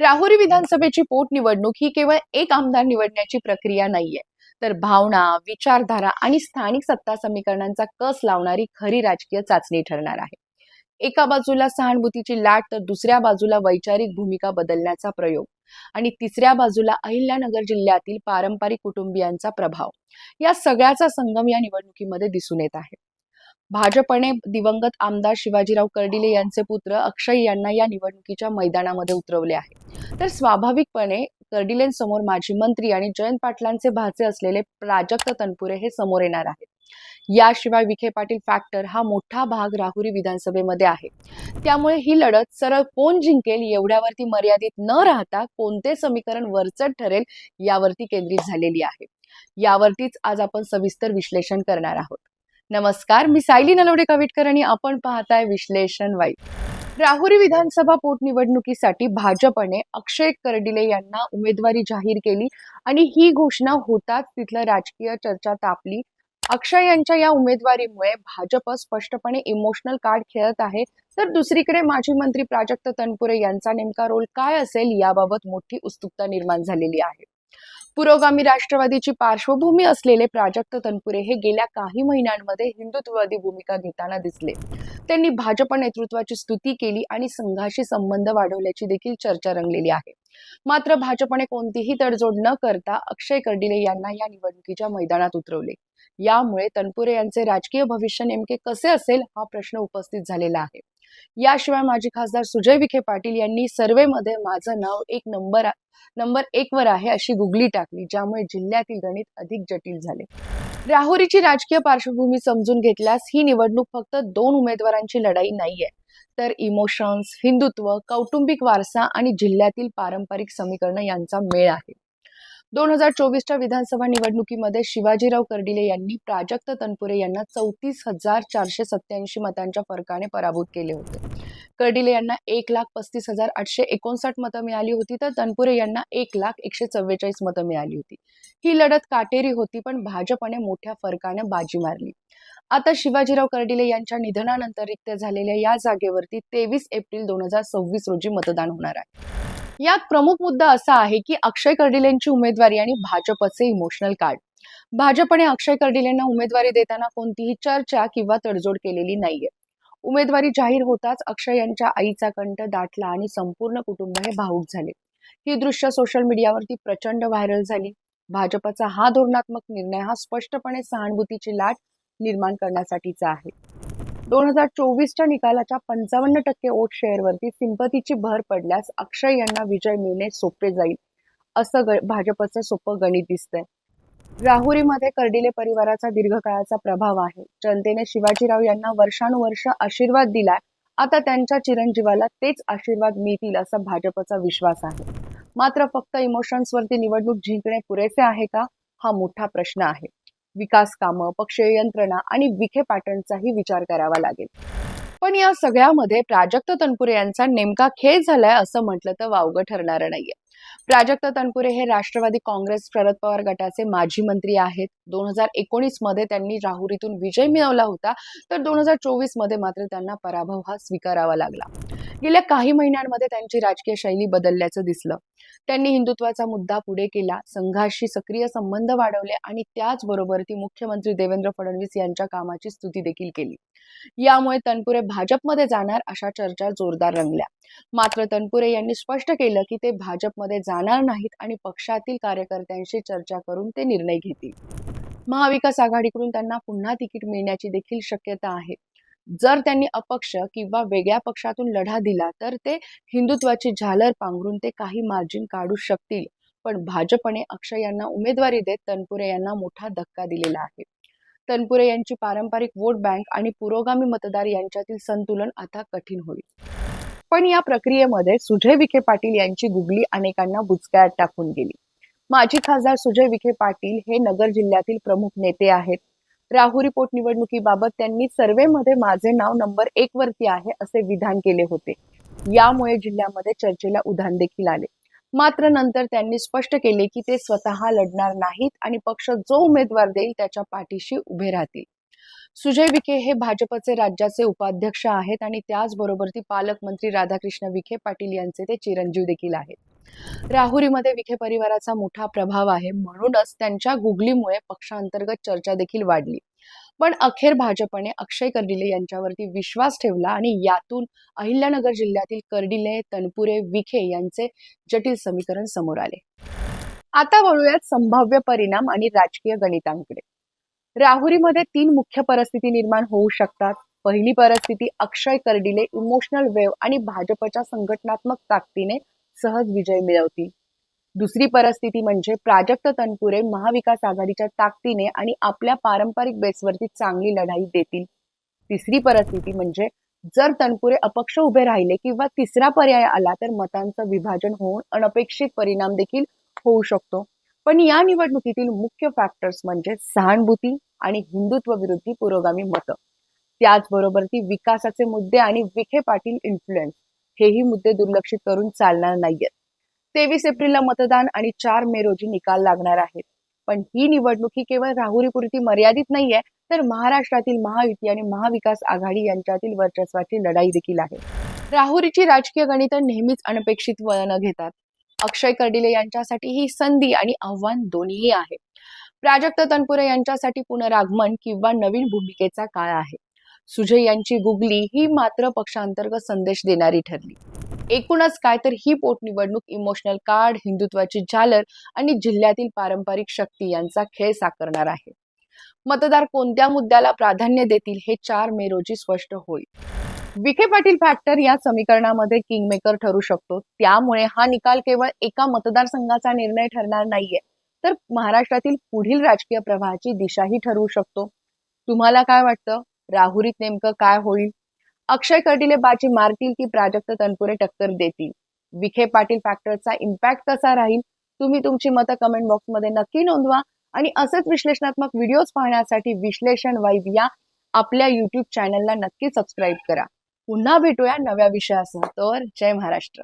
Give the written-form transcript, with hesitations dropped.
राहुरी विधानसभेची पोटनिवडणूक ही केवळ एक आमदार निवडण्याची प्रक्रिया नाहीये, तर भावना, विचारधारा आणि स्थानिक सत्ता समीकरणांचा कस लावणारी खरी राजकीय चाचणी ठरणार आहे. एका बाजूला सहानुभूतीची लाट, तर दुसऱ्या बाजूला वैचारिक भूमिका बदलण्याचा प्रयोग आणि तिसऱ्या बाजूला अहिल्यानगर जिल्ह्यातील पारंपरिक कुटुंबियांचा प्रभाव. या सगळ्याचा संगम या निवडणुकीमध्ये दिसून येत आहे. भाजपने दिवंगत आमदार शिवाजीराव कर्डिले यांचे पुत्र अक्षय यांना या निवडणुकीच्या मैदानामध्ये उतरवले आहे. तर स्वाभाविकपणे कर्डिलेंसमोर माजी मंत्री आणि जयंत पाटलांचे भाचे असलेले प्राजक्त तनपुरे हे समोर येणार आहेत. याशिवाय विखे पाटील फॅक्टर हा मोठा भाग राहुरी विधानसभेमध्ये आहे. त्यामुळे ही लढत सरळ कोण जिंकेल एवढ्यावरती मर्यादित न राहता कोणते समीकरण वरचढ ठरेल यावरती केंद्रित झालेली आहे. यावरतीच आज आपण सविस्तर विश्लेषण करणार आहोत. नमस्कार, मी सायली नलवडे कविटकर आणि आपण पाहताय विश्लेषण वाईब. राहुरी विधानसभा पोटनिवडणुकीसाठी भाजपने अक्षय कर्डिले यांना उमेदवारी जाहीर केली आणि ही घोषणा होताच तिथलं राजकीय चर्चा तापली. अक्षय यांच्या या उमेदवारीमुळे भाजप स्पष्टपणे इमोशनल कार्ड खेळत आहे, तर दुसरीकडे माजी मंत्री प्राजक्त तनपुरे यांचा नेमका रोल काय असेल याबाबत मोठी उत्सुकता निर्माण झालेली आहे. पुरोगामी राष्ट्रवादीची पार्श्वभूमी असलेले प्राजक्त तनपुरे हे गेल्या काही महिन्यांमध्ये हिंदुत्ववादी भूमिका घेताना दिसले. त्यांनी भाजप नेतृत्वाची स्तुती केली आणि संघाशी संबंध वाढवल्याची देखील चर्चा रंगलेली आहे. मात्र भाजपने कोणतीही तडजोड न करता अक्षय कर्डिले यांना या निवडणुकीच्या मैदानात उतरवले. यामुळे तनपुरे यांचे राजकीय भविष्य नेमके कसे असेल हा प्रश्न उपस्थित झालेला आहे. याशिवाय माजी खासदार सुजय विखे पाटील यांनी सर्व्हेमध्ये माझं नाव नंबर 1 वर आहे अशी गुगली टाकली, ज्यामुळे जिल्ह्यातील गणित अधिक जटिल झाले. राहुरीची राजकीय पार्श्वभूमी समजून घेतल्यास ही निवडणूक फक्त 2 उमेदवारांची लढाई नाहीये, तर इमोशन्स, हिंदुत्व, कौटुंबिक वारसा आणि जिल्ह्यातील पारंपरिक समीकरण यांचा मेळ आहे. 2024च्या विधानसभा निवडणुकीमध्ये शिवाजीराव कर्डिले यांनी प्राजक्त तनपुरे यांना 34,487 मतांच्या फरकाने पराभूत केले होते. कर्डिले यांना 1,35,859 मतं मिळाली होती, तर तनपुरे यांना 1,01,144 मतं मिळाली होती. ही लढत काटेरी होती, पण भाजपने मोठ्या फरकाने बाजी मारली. आता शिवाजीराव कर्डिले यांच्या निधनानंतर रिक्त झालेल्या या जागेवरती 23 एप्रिल 2026 रोजी मतदान होणार आहे. यात प्रमुख मुद्दा असा आहे की अक्षय कर्डिलेंची उमेदवारी आणि भाजपचे इमोशनल कार्ड. भाजपने अक्षय कर्डिलेंना उमेदवारी देताना कोणतीही चर्चा किंवा तडजोड केलेली नाहीये. उमेदवारी जाहीर होताच अक्षय यांच्या आईचा कंठ दाटला आणि संपूर्ण कुटुंब हे भावूक झाले. ही दृश्य सोशल मीडियावरती प्रचंड व्हायरल झाली. भाजपचा हा धोरणात्मक निर्णय हा स्पष्टपणे सहानुभूतीची लाट निर्माण करण्यासाठीचा आहे. 2024च्या निकालाच्या 55% वोट शेअरवरती सिंपतीची भर पडल्यास अक्षय यांना विजय मिळणे सोपे जाईल, असं भाजपचं सोपं गणित दिसतंय. राहुरीमध्ये कर्डिले परिवाराचा दीर्घकाळाचा प्रभाव आहे. जनतेने शिवाजीराव यांना वर्षानुवर्ष आशीर्वाद दिलाय. आता त्यांच्या चिरंजीवाला तेच आशीर्वाद मिळतील असा भाजपचा विश्वास आहे. मात्र फक्त इमोशन्सवरती निवडणूक जिंकणे पुरेसे आहे का, हा मोठा प्रश्न आहे. विकास कामं, पक्षीय यंत्रणा आणि विखे पाटलांचाही विचार करावा लागेल. पण या सगळ्यामध्ये प्राजक्त तनपुरे यांचा नेमका खेळ झालाय असं म्हटलं तर वावगं ठरणारं नाहीये. प्राजक्त तनपुरे हे राष्ट्रवादी काँग्रेस शरद पवार गटाचे माजी मंत्री आहेत. 2019 मध्ये त्यांनी राहुरीतून विजय मिळवला होता, तर 2024 मध्ये मात्र त्यांना पराभव हा स्वीकारावा लागला. गेल्या काही महिन्यांमध्ये त्यांची राजकीय शैली बदलल्याचं दिसलं. त्यांनी हिंदुत्वाचा मुद्दा पुढे केला, संघाशी सक्रिय संबंध वाढवले आणि त्याचबरोबर ती मुख्यमंत्री देवेंद्र फडणवीस यांच्या कामाची स्तुती देखील केली. यामुळे तनपुरे भाजपमध्ये जाणार अशा चर्चा जोरदार रंगल्या. मात्र तनपुरे यांनी स्पष्ट केलं की ते भाजपमध्ये जाणार नाहीत आणि पक्षातील कार्यकर्त्यांशी चर्चा करून ते निर्णय घेतील. महाविकास आघाडीकडून त्यांना पुन्हा तिकीट मिळण्याची देखील शक्यता आहे. जर त्यांनी अपक्ष किंवा वेगळ्या पक्षातून लढा दिला तर ते हिंदुत्वाची झालर पांघरून ते काही मार्जिन काढू शकतील. पण भाजपने अक्षय यांना उमेदवारी देत तनपुरे यांना मोठा धक्का दिलेला आहे. तनपुरे यांची पारंपरिक वोट बँक आणि पुरोगामी मतदार यांच्यातील संतुलन आता कठीण होईल. पण या प्रक्रियेमध्ये सुजय विखे पाटील यांची गुगली अनेकांना बुचकळ्यात टाकून गेली. माजी खासदार सुजय विखे पाटील हे नगर जिल्ह्यातील प्रमुख नेते आहेत. राहुरी पोटनिवडणुकीबाबत त्यांनी सर्व्हेमध्ये माझे नाव नंबर 1 वरती आहे असे विधान केले होते. यामुळे जिल्ह्यामध्ये चर्चेला उधाण देखील आले. मात्र नंतर त्यांनी स्पष्ट केले की ते स्वतः लढणार नाहीत आणि पक्ष जो उमेदवार देईल त्याच्या पाठीशी उभे राहतील. सुजय विखे हे भाजपचे राज्याचे उपाध्यक्ष आहेत आणि त्याचबरोबर ती पालकमंत्री राधाकृष्ण विखे पाटील यांचे ते चिरंजीव देखील आहेत. राहुरीमध्ये विखे परिवाराचा मोठा प्रभाव आहे, म्हणूनच त्यांच्या गुगलीमुळे पक्षांतर्गत चर्चा देखील वाढली. पण अखेर भाजपने अक्षय कर्डिले यांच्यावरती विश्वास ठेवला आणि यातून अहिल्यानगर जिल्ह्यातील कर्डिले, तनपुरे, विखे यांचे जटिल समीकरण समोर आले. आता वळूयात संभाव्य परिणाम आणि राजकीय गणितांकडे. राहुरीमध्ये 3 मुख्य परिस्थिती निर्माण होऊ शकतात. पहिली परिस्थिती, अक्षय कर्डिले इमोशनल वेव्ह आणि भाजपच्या संघटनात्मक ताकदीने सहज विजय मिळवतील. दुसरी परिस्थिती म्हणजे प्राजक्त तनपुरे महाविकास आघाडीच्या ताकदीने आणि आपल्या पारंपरिक बेसवरती चांगली लढाई देतील. तिसरी परिस्थिती म्हणजे जर तनपुरे अपक्ष उभे राहिले किंवा तिसरा पर्याय आला तर मतांचं विभाजन होऊन अनपेक्षित परिणाम देखील होऊ शकतो. पण या निवडणुकीतील मुख्य फॅक्टर्स म्हणजे सहानुभूती आणि हिंदुत्व विरोधी पुरोगामी मतं. त्याचबरोबर ती विकासाचे मुद्दे आणि विखे पाटील इन्फ्लुएन्स, हेही मुद्दे दुर्लक्षित करून चालणार नाहीयेत. 23 एप्रिलला मतदान आणि 4 मे रोजी निकाल लागणार आहेत. पण ही निवडणूक ही केवळ राहुरीपुरती मर्यादित नाहीये, तर महाराष्ट्रातील महायुती आणि महाविकास आघाडी यांच्यातील वर्चस्वाची लढाई देखील आहे. राहुरीची राजकीय गणितं नेहमीच अनपेक्षित वळण घेतात. अक्षय कर्डिले यांच्यासाठी ही संधी आणि आव्हान दोन्हीही आहे. प्राजक्त तनपुरे यांच्यासाठी पुनरागमन किंवा नवीन भूमिकेचा काळ आहे. सुजय यांची गुगली ही मात्र पक्षांतर्गत संदेश देणारी ठरली. एकूणच काय तर ही पोटनिवडणूक इमोशनल कार्ड, हिंदुत्वाची झालर आणि जिल्ह्यातील पारंपरिक शक्ती यांचा खेळ साकारणार आहे. मतदार कोणत्या मुद्द्याला प्राधान्य देतील हे 4 मे रोजी स्पष्ट होईल. विखे पाटील फॅक्टर या समीकरणामध्ये किंगमेकर ठरू शकतो. त्यामुळे हा निकाल केवळ एका मतदारसंघाचा निर्णय ठरणार नाहीये, तर महाराष्ट्रातील पुढील राजकीय प्रवाहाची दिशाही ठरवू शकतो. तुम्हाला काय वाटतं? राहुरीत नेमकं काय होईल? अक्षय कर्डिले बाजी मारतील की प्राजक्त तनपुरे टक्कर देतील? विखे पाटील फॅक्टरचा इम्पॅक्ट कसा राहील? तुम्ही तुमची मतं कमेंट बॉक्समध्ये नक्की नोंदवा आणि असेच विश्लेषणात्मक व्हिडिओज पाहण्यासाठी विश्लेषण वाईब या आपल्या YouTube चॅनलला नक्की सबस्क्राईब करा. पुन्हा भेटूया नव्या विषयासह. तर जय महाराष्ट्र.